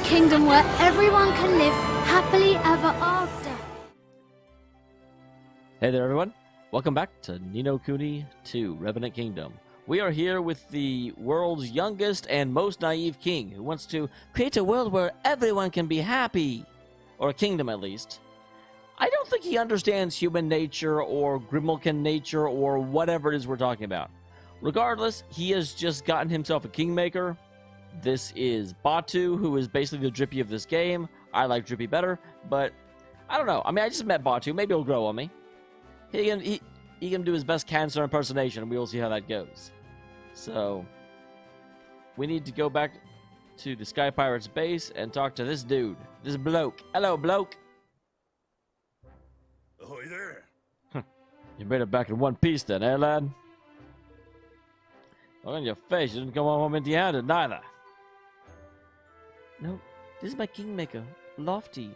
kingdom where everyone can live happily ever after. Hey there, everyone. Welcome back to Ni no Kuni 2, Revenant Kingdom. We are here with the world's youngest and most naive king who wants to create a world where everyone can be happy. Or a kingdom, at least. I don't think he understands human nature or Grimalkin nature or whatever it is we're talking about. Regardless, he has just gotten himself a kingmaker. This is Batu, who is basically the Drippy of this game. I like Drippy better, but I don't know. I mean, I just met Batu. Maybe he'll grow on me. He can do his best cancer impersonation, and we will see how that goes. So, we need to go back to the Sky Pirates base and talk to this dude. This bloke. Hello, bloke. Ahoy there. You made it back in one piece then, eh, lad? Well, on your face, you didn't come home empty-handed, neither. No, this is my kingmaker, Lofty.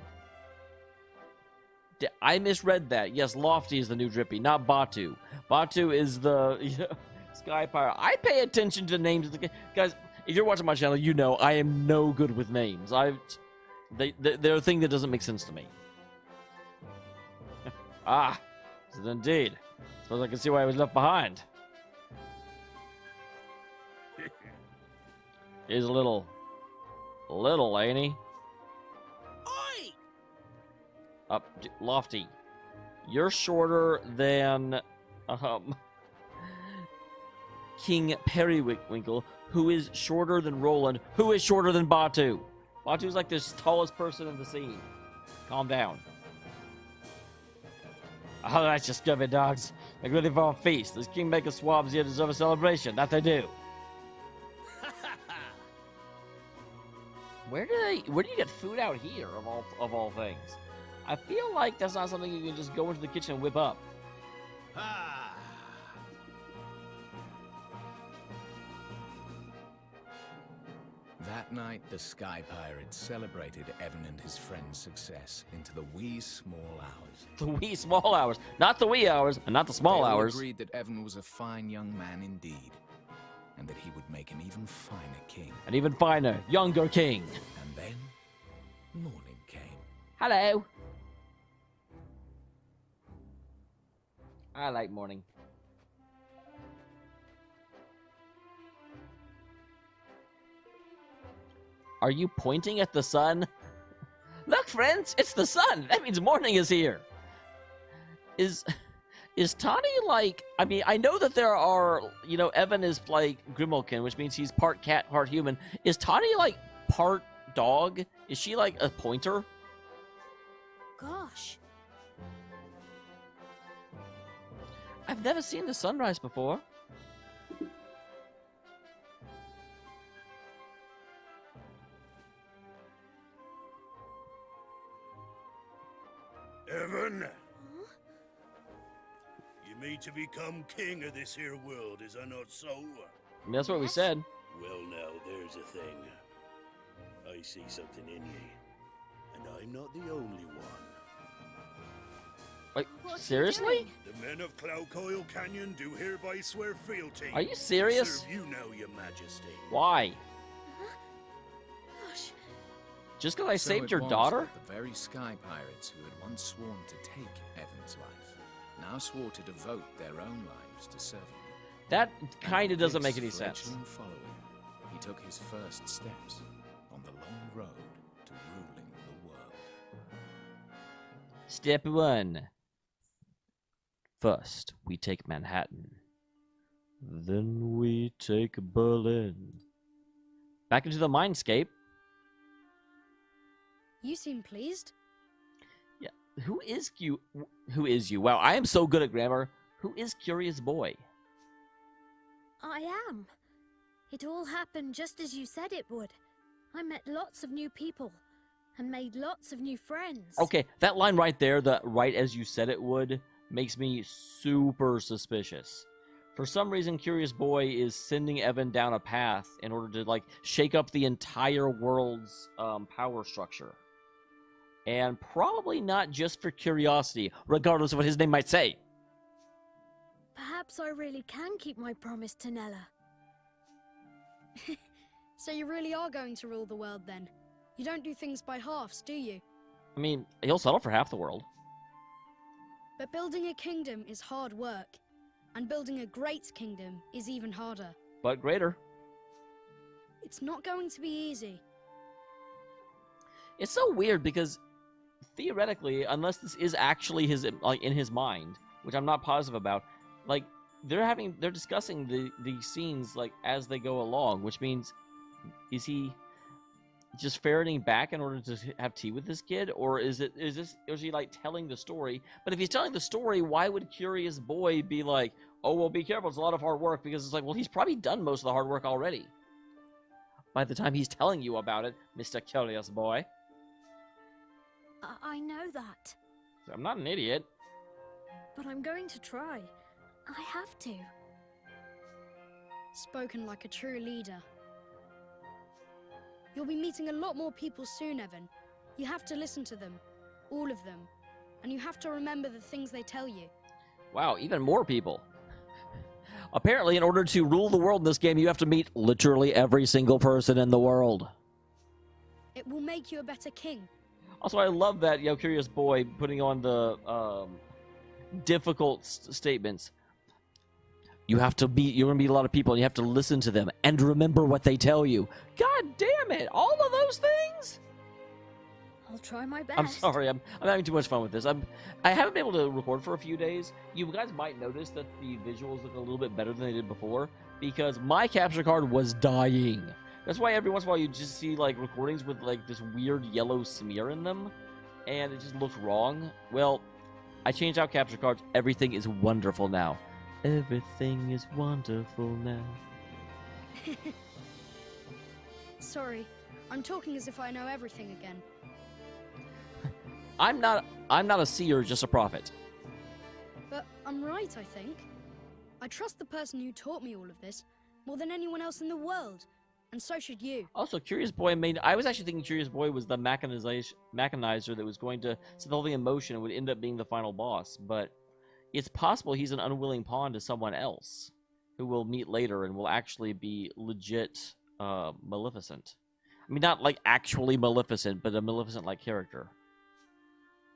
I misread that. Yes, Lofty is the new Drippy, not Batu. Batu is the Sky Pirate. I pay attention to names. Guys, if you're watching my channel, you know I am no good with names. They're a thing that doesn't make sense to me. Ah, this is indeed. Suppose I can see why I was left behind. He's a little, ain't he? Oi! Lofty. You're shorter than, King Perriwhisker, who is shorter than Roland, who is shorter than Batu. Batu's like the tallest person in the scene. Calm down. Oh, that's just scummy dogs. Like ready for a feast. Those kingmaker swabs here deserve a celebration. That they do. Where do you get food out here of all things? I feel like that's not something you can just go into the kitchen and whip up. That night, the Sky Pirates celebrated Evan and his friend's success into the wee small hours. The wee small hours. Not the wee hours, and not the small They all hours. agreed that Evan was a fine young man indeed, and that he would make an even finer king. An even finer, younger king. And then, morning came. Hello. I like morning. Are you pointing at the sun? Look, friends, it's the sun. That means morning is here. Is Tani like... I mean, I know that there are... You know, Evan is like Grimalkin, which means he's part cat, part human. Is Tani like part dog? Is she like a pointer? Gosh. I've never seen the sunrise before. Evan? Huh? You mean to become king of this here world, is that not so? I mean, that's what we said. Well now, there's a thing. I see something in ye. And I'm not the only one. Wait, seriously? The men of Cloudcoil Canyon do hereby swear fealty. Are you serious? To serve you now, your majesty. Why? Gosh. Just because I So saved it your was daughter? that the very Sky Pirates who had once sworn to take Evan's life now swore to devote their own lives to serving him. That kind of And doesn't with make any this sense. fledgling following, he took his first steps on the long road to ruling the world. Step 1. First, we take Manhattan. Then we take Berlin. Back into the mindscape. You seem pleased. Yeah. Who is you? Who is you? Wow, I am so good at grammar. Who is Curious Boy? I am. It all happened just as you said it would. I met lots of new people and made lots of new friends. Okay, that line right there, the right as you said it would, makes me super suspicious. For some reason, Curious Boy is sending Evan down a path in order to, like, shake up the entire world's power structure. And probably not just for curiosity, regardless of what his name might say. Perhaps I really can keep my promise to Nella. So you really are going to rule the world then? You don't do things by halves, do you? I mean, he'll settle for half the world. But building a kingdom is hard work, and building a great kingdom is even harder. But greater. It's not going to be easy. It's so weird because theoretically, unless this is actually his like in his mind, which I'm not positive about, like they're discussing the scenes like as they go along, which means is he just ferreting back in order to have tea with this kid, or is he like telling the story? But if he's telling the story, why would Curious Boy be like, oh well, be careful, it's a lot of hard work? Because it's like, well, he's probably done most of the hard work already by the time he's telling you about it, Mr. Curious Boy. I know that, So I'm not an idiot. but I'm going to try. I have to. Spoken like a true leader. You'll be meeting a lot more people soon, Evan. You have to listen to them. All of them. And you have to remember the things they tell you. Wow, even more people. Apparently, in order to rule the world in this game, you have to meet literally every single person in the world. It will make you a better king. Also, I love that, Curious Boy putting on the difficult statements. You're going to meet a lot of people, and you have to listen to them and remember what they tell you. God damn it! All of those things? I'll try my best. I'm sorry, I'm having too much fun with this. I haven't been able to record for a few days. You guys might notice that the visuals look a little bit better than they did before, because my capture card was dying. That's why every once in a while you just see like recordings with like this weird yellow smear in them, and it just looks wrong. Well, I changed out capture cards. Everything is wonderful now. Everything is wonderful now. Sorry, I'm talking as if I know everything again. I'm not a seer, just a prophet. But I'm right, I think. I trust the person who taught me all of this more than anyone else in the world. And so should you. Also, Curious Boy I was actually thinking Curious Boy was the mechanizer that was going to set the whole thing in motion and would end up being the final boss, but it's possible he's an unwilling pawn to someone else who we'll meet later and will actually be legit Maleficent. I mean, not like actually Maleficent, but a Maleficent-like character.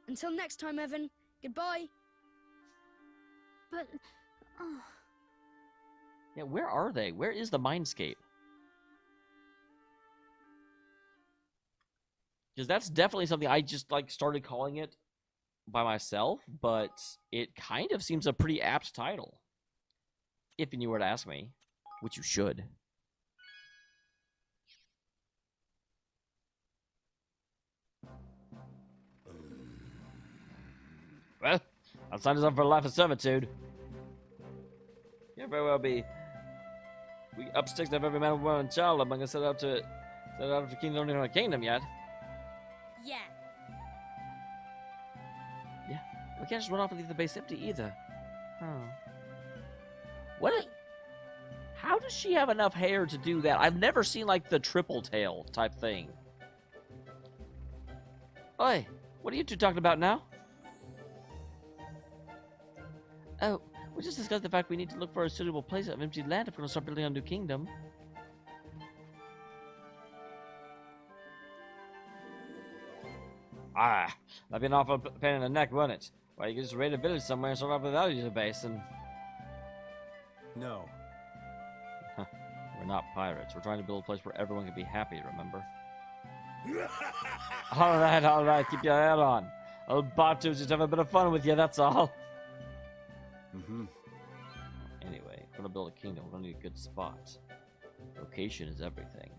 Until next time, Evan. Goodbye. But, oh, Yeah, where are they? Where is the Mindscape? Because that's definitely something I just like started calling it by myself, but it kind of seems a pretty apt title. If you were to ask me, which you should. Well, I'll sign us up for a life of servitude. Yeah, very well be. We up sticks of every man, woman, and child. I'm gonna set out to kingdom, don't even have a kingdom yet. yeah. Yeah, we can't just run off and leave the base empty either. Huh. What? How does she have enough hair to do that? I've never seen like the triple tail type thing. Oi, what are you two talking about now? Oh, we just discussed the fact we need to look for a suitable place of empty land if we're going to start building a new kingdom. Ah, that'd be an awful pain in the neck, wouldn't it? Why, you could just raid a village somewhere and start off without a base and... No. We're not pirates. We're trying to build a place where everyone can be happy, remember? Alright, keep your head on. Old Batu's just have a bit of fun with you, that's all. Mm-hmm. Anyway, if we're gonna build a kingdom, we're gonna need a good spot. Location is everything.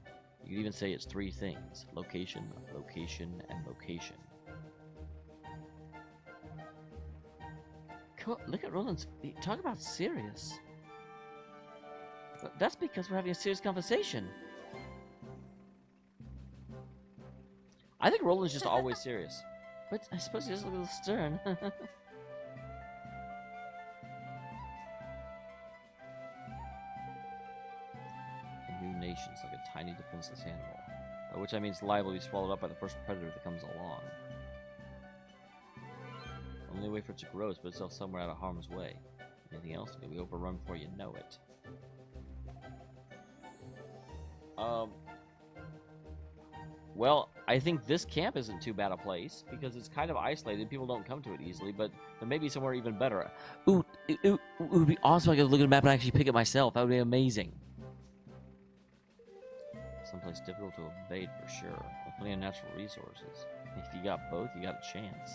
You could even say it's three things. Location, location, and location. Come on, look at Roland's... Talk about serious. But that's because we're having a serious conversation. I think Roland's just always serious. But I suppose he does look a little stern. A new nation's like a tiny defenseless animal. By which I mean it's liable to be swallowed up by the first predator that comes along. Only way for it to grow is put itself somewhere out of harm's way. Anything else will be overrun before you know it. Well, I think this camp isn't too bad a place, because it's kind of isolated. People don't come to it easily, but there may be somewhere even better. Ooh, it would be awesome if I could look at the map and actually pick it myself. That would be amazing. Someplace difficult to evade for sure. With plenty of natural resources. If you got both, you got a chance.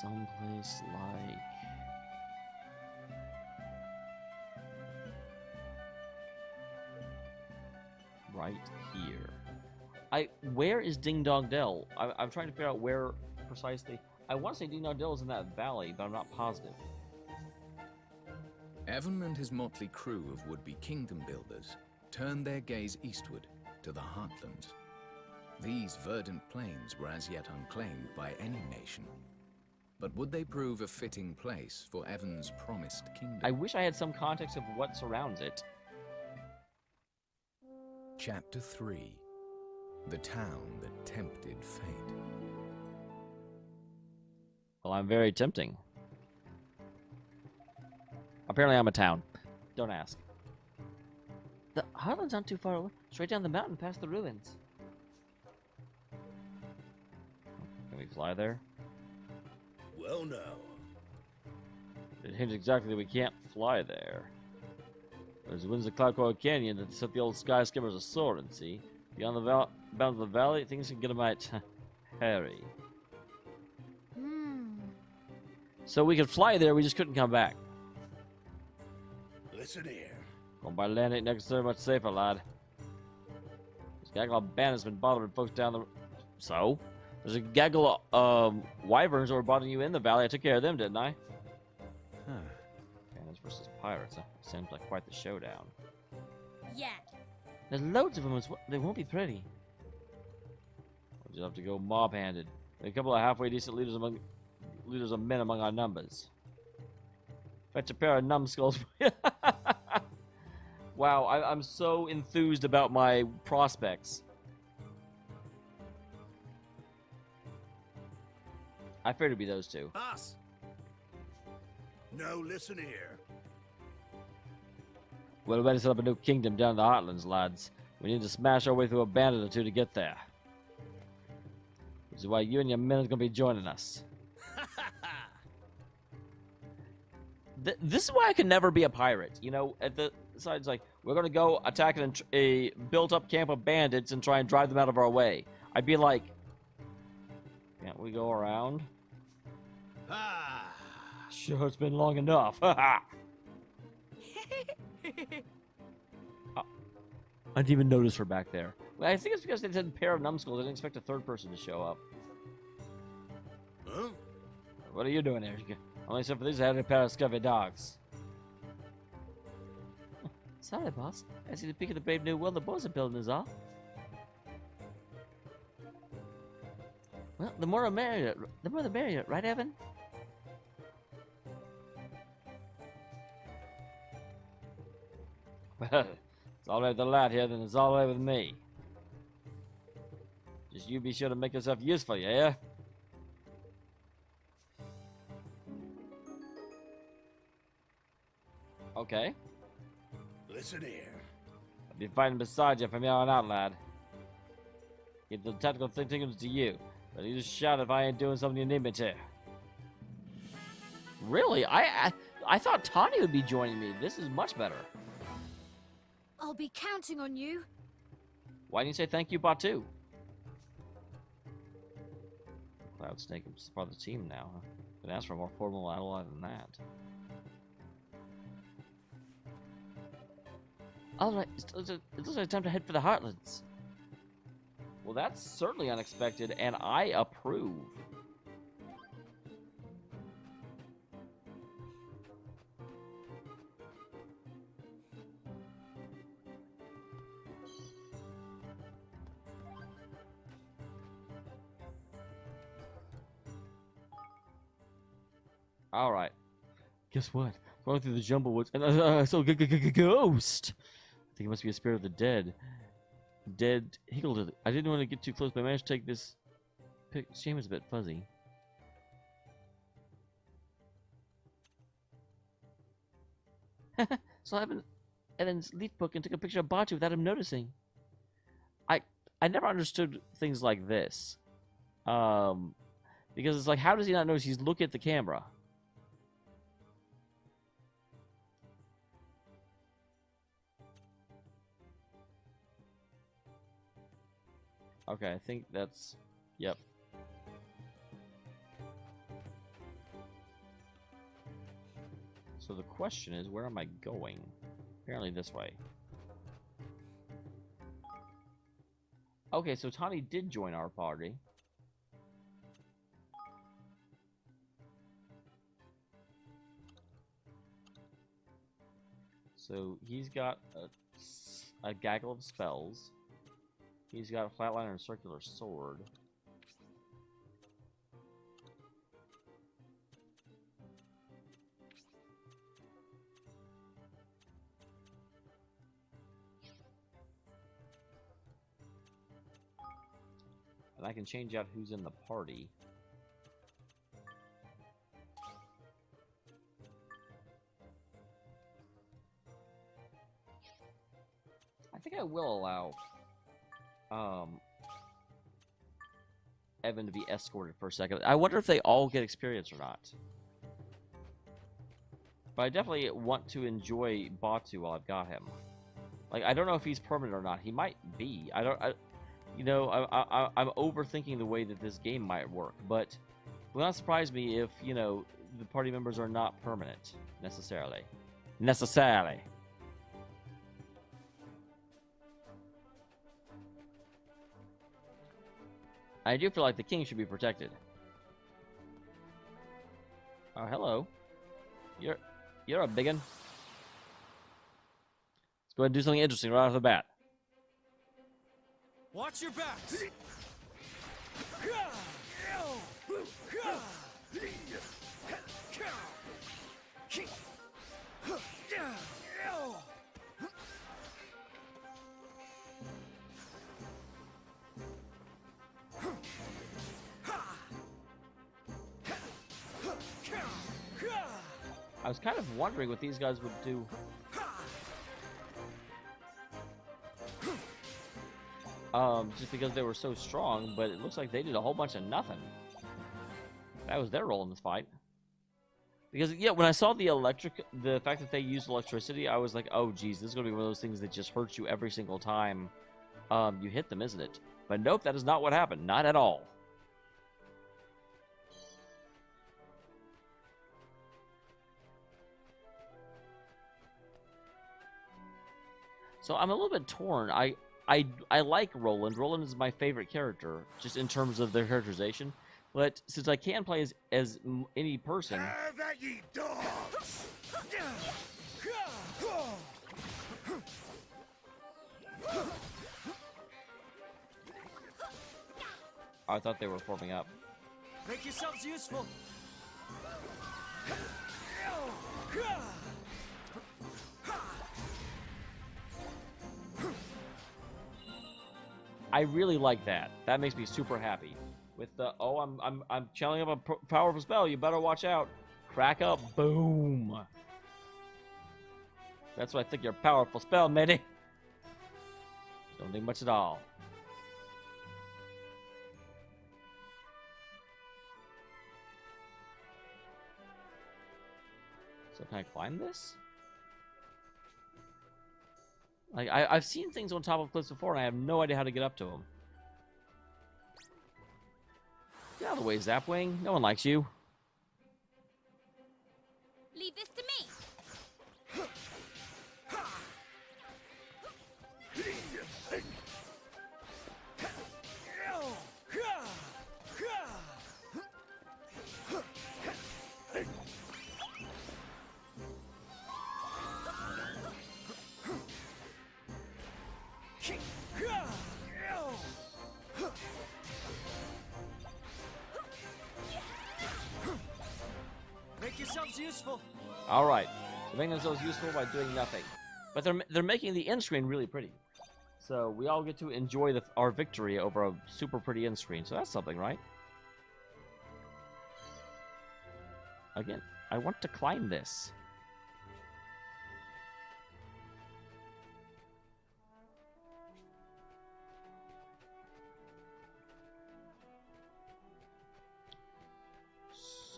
Someplace like... right here. Where is Ding Dong Dell? I'm trying to figure out where precisely. I want to say Ding Dong Dell is in that valley, but I'm not positive. Evan and his motley crew of would-be kingdom builders turned their gaze eastward to the Heartlands. These verdant plains were as yet unclaimed by any nation. But would they prove a fitting place for Evan's promised kingdom? I wish I had some context of what surrounds it. Chapter 3. The Town That Tempted Fate. Well, I'm very tempting. Apparently I'm a town. Don't ask. The Heartlands aren't too far away. Straight down the mountain past the ruins. Can we fly there? Well, now. It hints exactly that we can't fly there. There's the winds of Cloudcore Canyon that set the old skyscrapers a-soaring, see? Beyond the bounds of the valley, things can get a mite hairy. So we could fly there, we just couldn't come back. Listen here. Going by land ain't necessarily much safer, lad. This gaggle of bandits been bothering folks down the... So? There's a gaggle of wyverns that were bothering you in the valley. I took care of them, didn't I? Huh. Bandits versus pirates. That seems like quite the showdown. Yeah. There's loads of them. They won't be pretty. We'll just have to go mob-handed. A couple of halfway decent leaders of men among our numbers. Fetch a pair of numbskulls. Wow, I'm so enthused about my prospects. I fear to be those two. Us. No, listen here. Well, we better set up a new kingdom down in the Heartlands, lads. We need to smash our way through a bandit or two to get there. Which is why you and your men are going to be joining us. This is why I can never be a pirate. You know, at the side's like, we're going to go attack a built-up camp of bandits and try and drive them out of our way. I'd be like, can't we go around? Sure, it's been long enough. I didn't even notice her back there. Well, I think it's because they said a pair of numbskulls. I didn't expect a third person to show up. Huh? What are you doing here? Only except for these, I had a pair of scurvy dogs. Sorry, boss. I see the peak of the brave new world the boys are building is all. Well, the more the merrier. The more the merrier, right, Evan? Well, it's all right with the lad here, then it's all right with me. Just you be sure to make yourself useful, yeah? Okay. Listen here. I'll be fighting beside you from here on out, lad. Get the tactical thing to you. But you just shout if I ain't doing something you need me to. Really? I thought Tawny would be joining me. This is much better. I'll be counting on you. Why didn't you say thank you, Batu? Cloud Snake is part of the team now. Huh? Could ask for a more formal ally than that. Alright, it looks like time to head for the Heartlands. Well, that's certainly unexpected, and I approve. Alright. Guess what? Going through the jungle woods, and I saw a ghost! I think it must be a spirit of the dead. Dead higgled. I didn't want to get too close, but I managed to take this. Shame is a bit fuzzy. So I have Evan's leaf book and took a picture of Batu without him noticing. I never understood things like this. Because it's like, how does he not notice he's looking at the camera? Okay, I think that's... Yep. So the question is, where am I going? Apparently this way. Okay, so Tani did join our party. So he's got a gaggle of spells. He's got a flatliner and circular sword. And I can change out who's in the party. I think I will allow Evan to be escorted for a second. I wonder if they all get experience or not. But I definitely want to enjoy Batu while I've got him. Like, I don't know if he's permanent or not. He might be. You know, I'm overthinking the way that this game might work. But it will not surprise me if, you know, the party members are not permanent, necessarily. I do feel like the king should be protected. Oh, hello. You're a biggin. Let's go ahead and do something interesting right off the bat. Watch your backs. I was kind of wondering what these guys would do. Just because they were so strong, but it looks like they did a whole bunch of nothing. That was their role in this fight. Because, yeah, when I saw the fact that they used electricity, I was like, oh, geez, this is going to be one of those things that just hurts you every single time you hit them, isn't it? But nope, that is not what happened. Not at all. So I'm a little bit torn. I like Roland. Roland is my favorite character, just in terms of their characterization. But since I can play as any person, Have at ye dogs! I thought they were forming up. Make yourselves useful. I really like that. That makes me super happy. With the I'm channeling up a powerful spell. You better watch out. Crack up, boom. That's what I think your powerful spell, matey. Don't think much at all. So can I climb this? Like, I've seen things on top of cliffs before, and I have no idea how to get up to them. Get out of the way, Zapwing. No one likes you. Leave this to me. Make yourselves useful. All right. They're making themselves useful by doing nothing. But they're making the end screen really pretty. So we all get to enjoy our victory over a super pretty end screen. So that's something, right? Again, I want to climb this.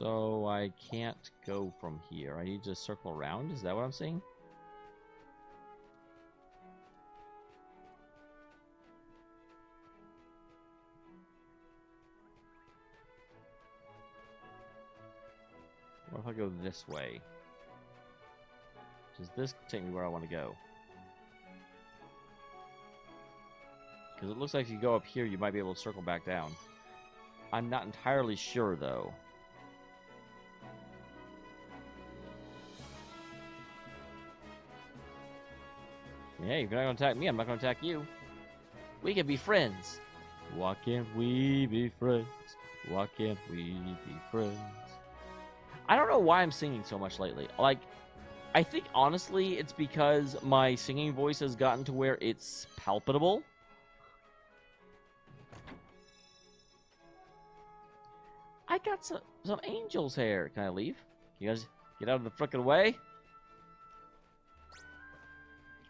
So I can't go from here. I need to circle around? Is that what I'm seeing? What if I go this way? Does this take me where I want to go? Because it looks like if you go up here, you might be able to circle back down. I'm not entirely sure, though. Hey, if you're not going to attack me, I'm not going to attack you. We can be friends. Why can't we be friends? Why can't we be friends? I don't know why I'm singing so much lately. Like, I think, honestly, it's because my singing voice has gotten to where it's palpable. I got some angel's hair. Can I leave? Can you guys get out of the frickin' way?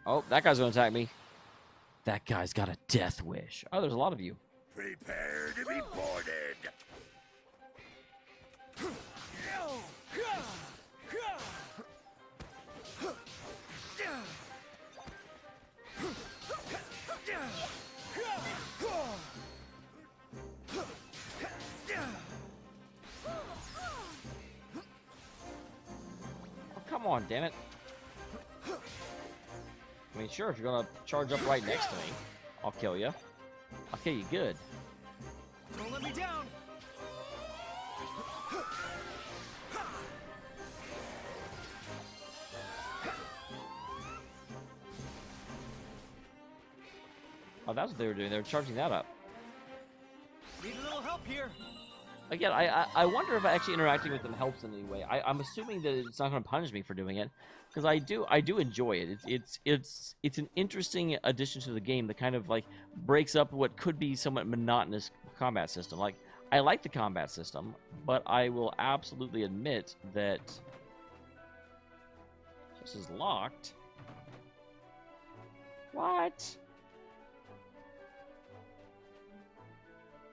Oh, that guy's gonna attack me. That guy's got a death wish. Oh, there's a lot of you. Prepare to be boarded. Oh, come on, damn it. I mean, sure, if you're gonna charge up right next to me, I'll kill you. I'll kill you good. Don't let me down. Oh, that's what they were doing. They were charging that up. Need a little help here. Again, I wonder if actually interacting with them helps in any way. I'm assuming that it's not going to punish me for doing it, because I do enjoy it. It's an interesting addition to the game that kind of like breaks up what could be somewhat monotonous combat system. Like, I like the combat system, but I will absolutely admit that this is locked. What?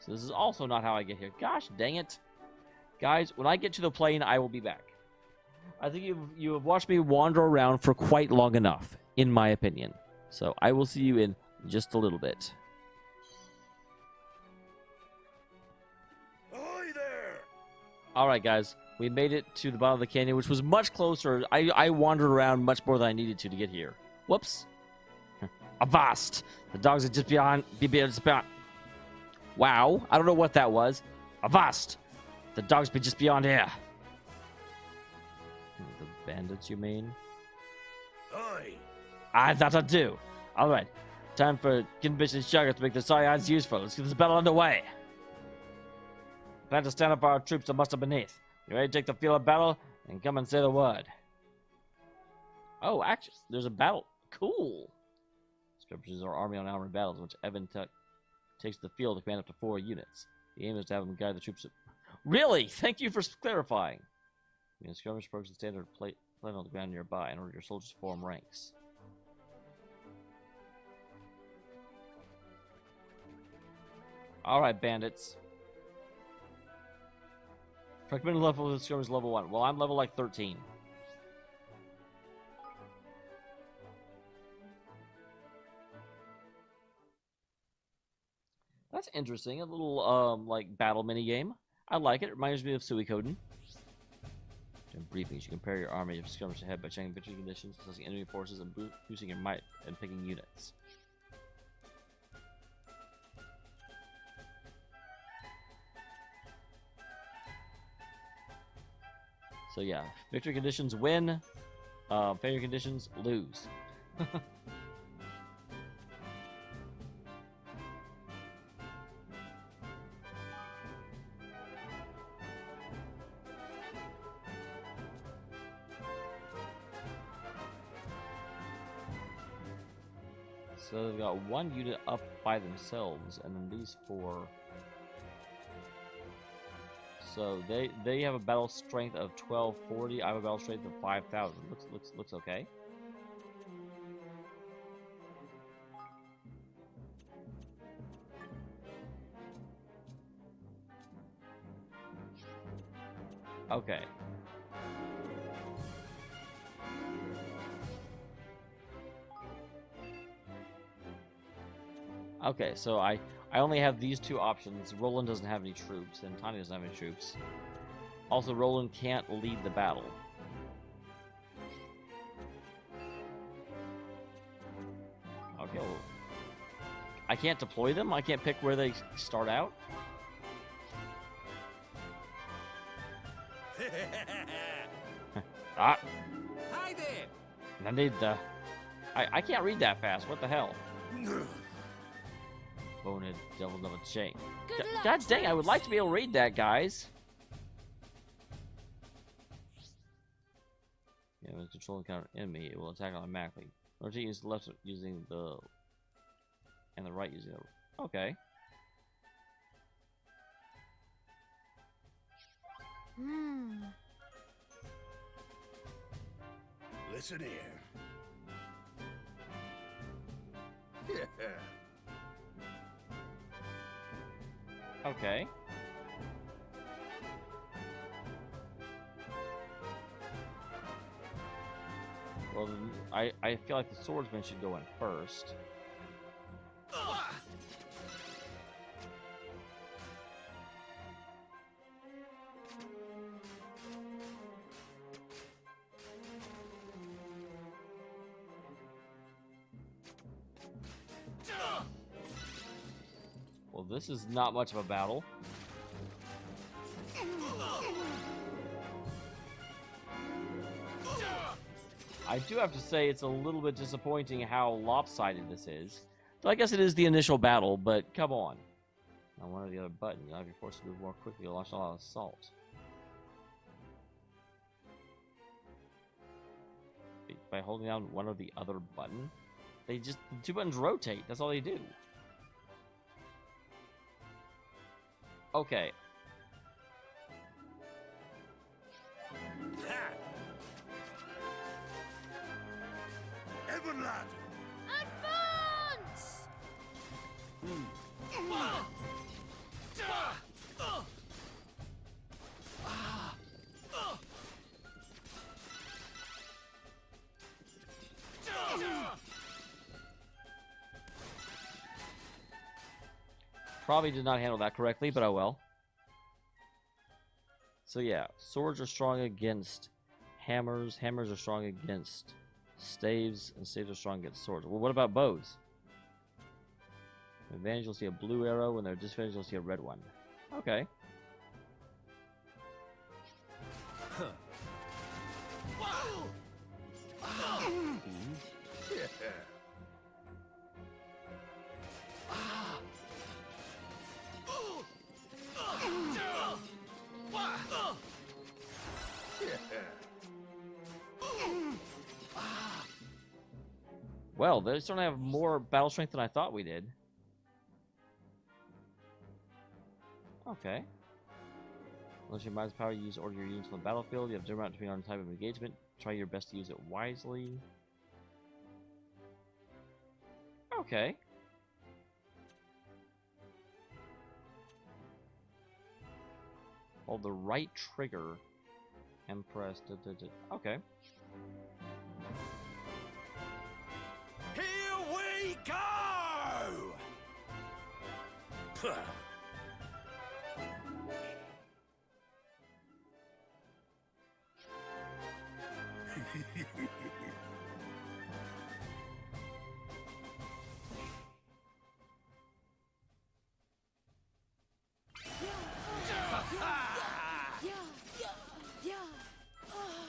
So this is also not how I get here. Gosh dang it. Guys, when I get to the plane, I will be back. I think you have watched me wander around for quite long enough, in my opinion. So I will see you in just a little bit. Ahoy there! Alright, guys. We made it to the bottom of the canyon, which was much closer. I wandered around much more than I needed to get here. Whoops. Avast! The dogs are just beyond... Wow, I don't know what that was. Avast! The dogs be just beyond here. The bandits, you mean? Aye. I thought I'd do. Alright, time for Kinbish and Sugar to make the Scions useful. Let's get this battle underway. Plan to stand up for our troops that muster beneath. You ready to take the field of battle? And come and say the word. Oh, actually, there's a battle. Cool. Scriptures are army on armored battles, which Evan takes the field to command up to 4 units. The aim is to have him guide the troops. Really? Thank you for clarifying. You skirmish approach the standard plate on the ground nearby in order your soldiers to form ranks. Alright, bandits. Recommended level of the skirmish is level 1. Well, I'm level like 13. That's interesting. A little, like, battle mini-game. I like it. It reminds me of Suikoden. During briefings, you compare your army of skirmish ahead by checking victory conditions, assessing enemy forces, and boosting your might, and picking units. So yeah, victory conditions win, failure conditions lose. So they've got 1 unit up by themselves, and then these 4. So they have a battle strength of 1240. I have a battle strength of 5,000. Looks okay. Okay. Okay, so I only have these two options. Roland doesn't have any troops, and Tanya doesn't have any troops. Also, Roland can't lead the battle. Okay, well, I can't deploy them? I can't pick where they start out? Ah! Hi there! I need the... I can't read that fast. What the hell? Bonehead, devil double chain. Good luck, God dang, I would troops. like to be able to read that, guys. Yeah, when control encounter enemy, it will attack automatically. Rotate use the left using the... and the right using the... Okay. Hmm. Listen here. Okay. Well, I feel like the swordsman should go in first. Well, this is not much of a battle. I do have to say it's a little bit disappointing how lopsided this is. So I guess it is the initial battle, but come on. On one or the other button, you'll have your force to move more quickly to launch a lot of assault. By holding down one or the other button? The two buttons rotate, that's all they do. Okay. Evan lad! Advance! Probably did not handle that correctly, but oh well. So yeah, swords are strong against hammers, hammers are strong against staves, and staves are strong against swords. Well, what about bows? Advantage, you'll see a blue arrow, and their disadvantage, you'll see a red one. Okay. Well, they certainly have more battle strength than I thought we did. Okay. Unless your mind's power, you use order your units on the battlefield. You have different amount depending on the type of engagement. Try your best to use it wisely. Okay. Hold the right trigger and press. Okay. Here we go!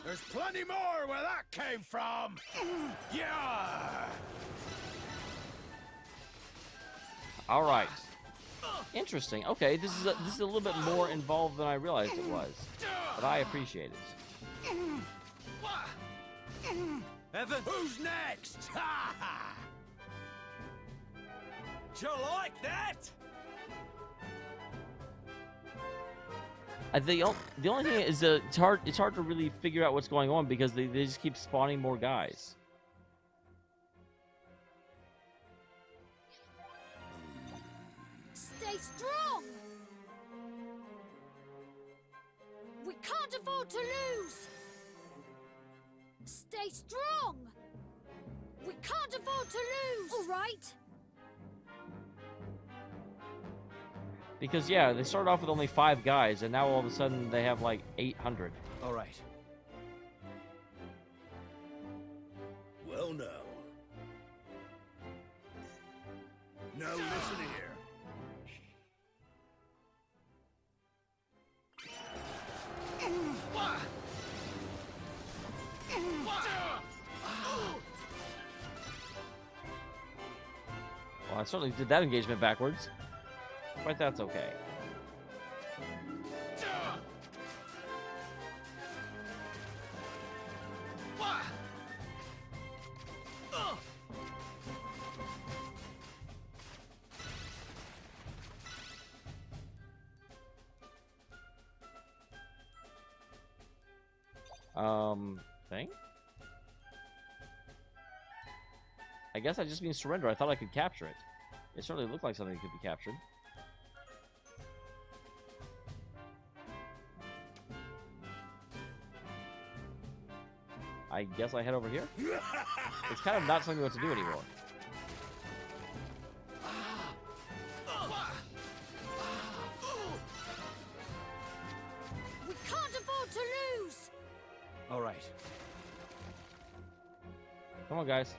There's plenty more where that came from! Yeah! All right. Interesting. Okay, this is a little bit more involved than I realized it was, but I appreciate it. Evan, who's next? Do you like that? The only thing is it's hard to really figure out what's going on because they just keep spawning more guys. Stay strong! We can't afford to lose! Stay strong! We can't afford to lose! All right. Because, yeah, they started off with only 5 guys, and now all of a sudden they have, like, 800. All right. Well, now. Now listen here. Well, I certainly did that engagement backwards. But that's okay. Thing? I guess I just mean surrender. I thought I could capture it. It certainly looked like something that could be captured. I guess I head over here? It's kind of not something what to do anymore. We can't afford to lose! All right. Come on, guys.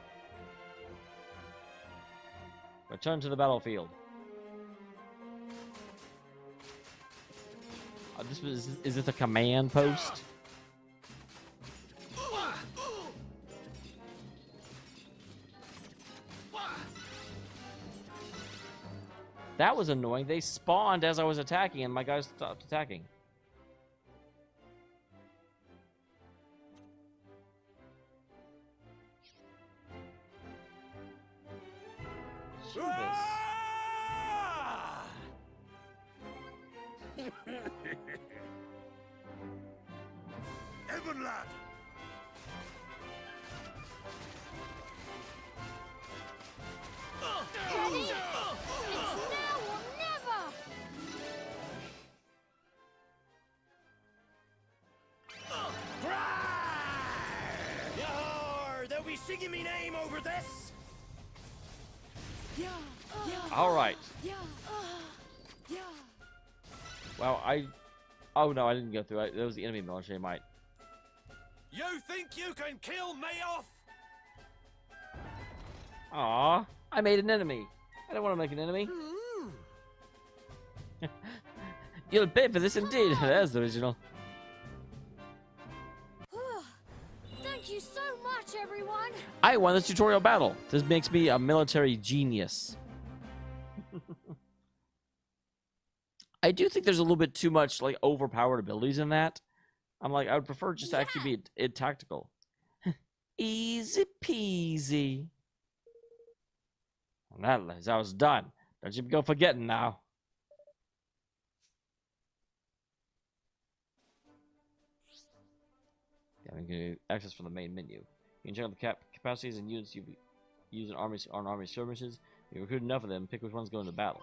Return to the battlefield. Is this a command post? That was annoying. They spawned as I was attacking, and my guys stopped attacking. Evan lad. Ready? It's now or never! Yar! They'll be singing me name over this! All right. Wow, oh no, I didn't go through. That was the enemy military might. You think you can kill me off? Aw, I made an enemy. I don't want to make an enemy. You'll pay for this indeed. That's the original. Thank you so much, everyone! I won this tutorial battle. This makes me a military genius. I do think there's a little bit too much like overpowered abilities in that. I'm like, I would prefer just to actually be it tactical. Easy peasy. And that was done. Don't you go forgetting now. Yeah, we can access from the main menu. You can check out the capacities and units you use in army skirmishes. You recruit enough of them, pick which ones go into battle.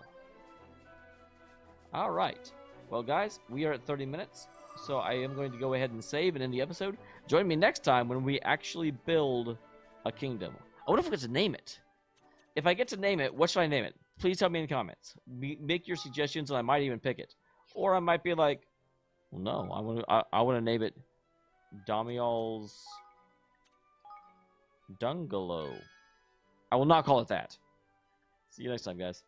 Alright. Well, guys, we are at 30 minutes, so I am going to go ahead and save and end the episode. Join me next time when we actually build a kingdom. I wonder if we get to name it. If I get to name it, what should I name it? Please tell me in the comments. Make your suggestions, and I might even pick it. Or I might be like, well, no, I want to name it Dameol's Dungalow. I will not call it that. See you next time, guys.